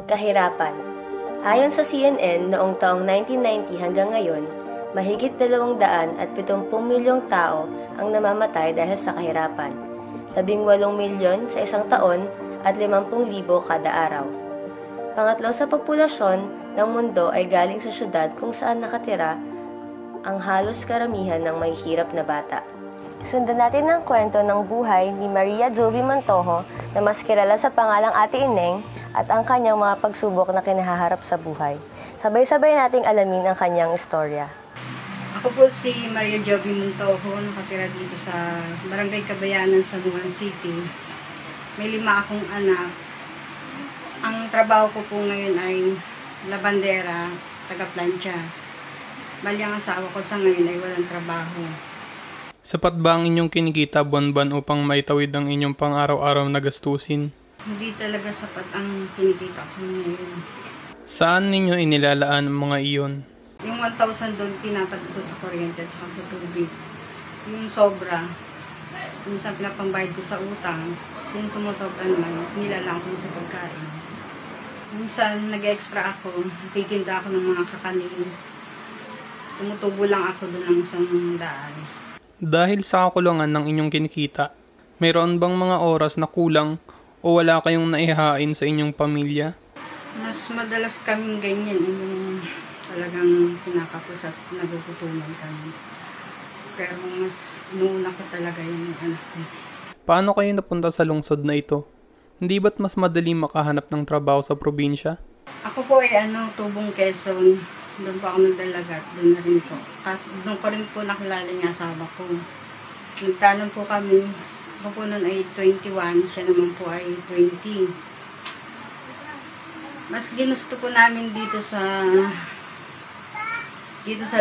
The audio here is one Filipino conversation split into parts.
Kahirapan. Ayon sa CNN, noong taong 1990 hanggang ngayon, mahigit 270 milyong tao ang namamatay dahil sa kahirapan. 18 milyon sa isang taon at 50,000 kada araw. Pangatlo sa populasyon ng mundo ay galing sa syudad kung saan nakatira ang halos karamihan ng mahihirap na bata. Sundan natin ang kwento ng buhay ni Maria Jovi Mantojo na mas kilala sa pangalang Ate Ineng at ang kanyang mga pagsubok na kinahaharap sa buhay. Sabay-sabay nating alamin ang kanyang istorya. Ako po si Maria Jovi Mantojo, nakatira dito sa Barangay Kabayanan, San Juan City. May 5 akong anak. Ang trabaho ko po ngayon ay labandera, taga-plancha. Bali ang asawa ko sa ngayon ay walang trabaho. Sapat ba ang inyong kinikita buwan-buwan upang maitawid ang inyong pang-araw-araw na gastusin? Hindi talaga sapat ang kinikita ko ngayon. Saan ninyo inilalaan ang mga iyon? Yung 1,000 doon tinatag ko sa kuryente at sa tubig. Yung sobra, minsan pinapambayad ko sa utang. Yung sumusobra naman, nilalaan ko sa pagkain. Minsan nag-extra ako, titinda ako ng mga kakanin. Tumutubo lang ako doon ng 100. Dahil sa kakulangan ng inyong kinikita, mayroon bang mga oras na kulang o wala kayong naihain sa inyong pamilya? Mas madalas kaming ganyan, yung talagang kinakapos at nagugutuman kami. Pero mas inuuna ko talaga yung anak ko. Paano kayo napunta sa lungsod na ito? Hindi ba't mas madali makahanap ng trabaho sa probinsya? Ako po ay Tubong Quezon. Doon po ako nagdalagat, doon na rin po. Kasi doon ko rin po nakilala yung asawa ko. Nagtanong po kami, ako po noon ay 21, siya naman po ay 20. Mas ginusto ko namin dito sa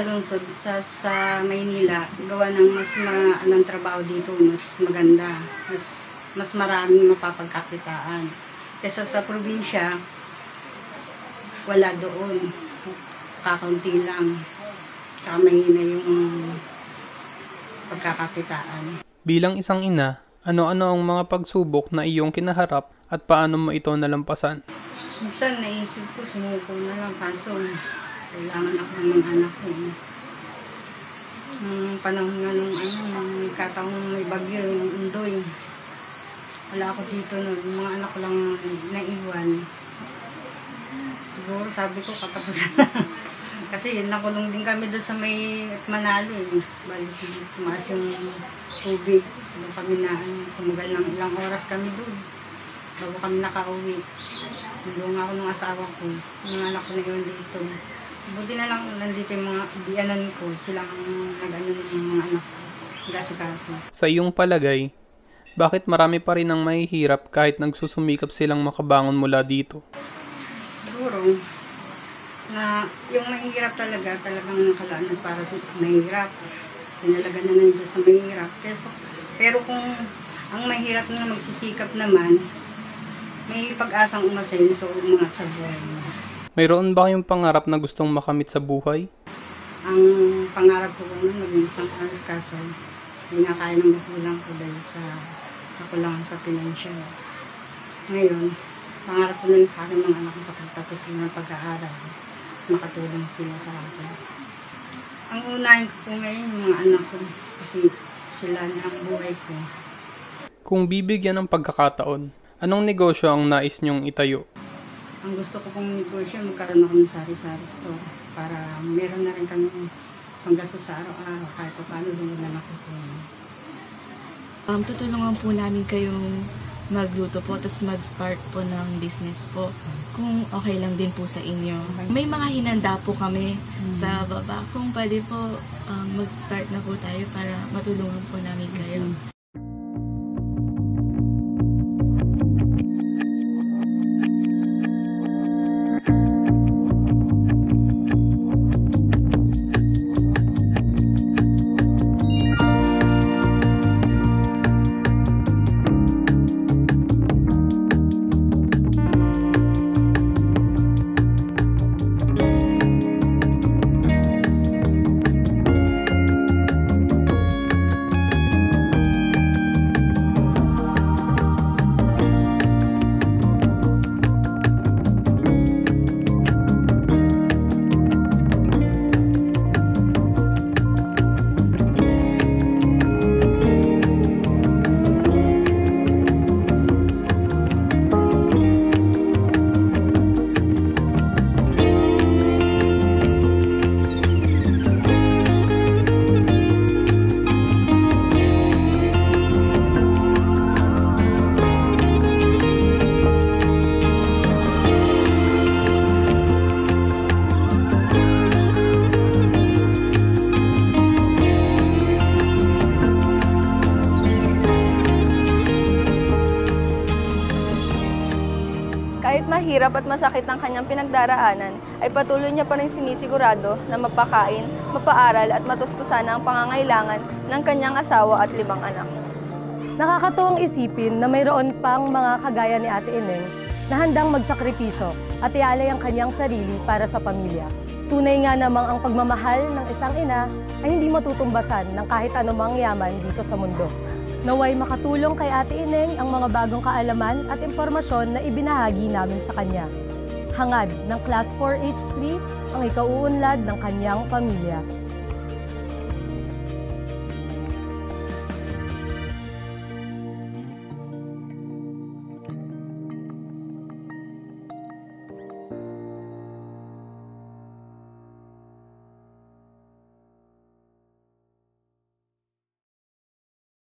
lungsod, sa Maynila, gawa ng mas anong trabaho dito, mas maganda, mas maraming mapapagkakitaan. Kesa sa probinsya, wala doon. Kakaunti lang. Tsaka mahina yung pagkakakitaan. Bilang isang ina, ano-ano ang mga pagsubok na iyong kinaharap at paano mo ito nalampasan? Minsan naisip ko, sumuko na lang. Kaso, kailangan ako ng mga anak ko. Nung panahon nga nung nagkataong may bagyo, yung Undoy. Wala ako dito nun. Yung mga anak ko lang naiwan. Siguro sabi ko katapusan na. Kasi nakulong din kami doon sa may Manalo eh. Balik tumaas yung tubig. Doon kami na tumagal ng ilang oras kami doon. Bago kami nakauwi. Doon ako ng asawa ko. Yung anak ko na yun dito. Buti na lang nandito yung mga biyanan ko. Silang nag-ano ng mga anak ko. Kasi. Sa iyong palagay, bakit marami pa rin ang mahihirap kahit nagsusumikap silang makabangon mula dito? Siguro, na yung mahirap talagang nakalaan para sa mahirap. Pinalaga na ng Diyos na mahirap. Pero kung ang mahirap na magsisikap naman, may pag-asang umasenso umangat sa buhay. Mayroon ba kayong pangarap na gustong makamit sa buhay? Ang pangarap ko kung maging isang artist, kaso hindi nga kaya ng magulang ko dahil sa kakulangan sa financial. Ngayon, pangarap ko na sa akin mga anak ko pagkatapos sila ng pag-aaral. Makatulong sila sa akin. Ang unahin ko po ngayon yung mga anak ko kasi sila na ang buhay ko. Kung bibigyan ng pagkakataon, anong negosyo ang nais niyong itayo? Ang gusto ko pong negosyo, magkaroon ako ng sari-sari store para meron na rin kami panggastos sa araw-araw kahit paano lumulan ako po. Tutulungan po namin kayong magluto po, tapos mag-start po ng business po. Kung okay lang din po sa inyo. May mga hinanda po kami sa baba. Kung pwede po, mag-start na po tayo para matulungan po namin kayo. hirap at masakit ng kanyang pinagdaraanan, ay patuloy niya pa rin sinisigurado na mapakain, mapaaral at matustusan ang pangangailangan ng kanyang asawa at 5 anak. Nakakatuwang isipin na mayroon pang mga kagaya ni Ate Ineng na handang magsakripisyo at ialay ang kanyang sarili para sa pamilya. Tunay nga namang ang pagmamahal ng isang ina ay hindi matutumbasan ng kahit anumang yaman dito sa mundo. Naway makatulong kay Ate Ineng ang mga bagong kaalaman at impormasyon na ibinahagi namin sa kanya. Hangad ng Class 4H3 ang ikauunlad ng kanyang pamilya.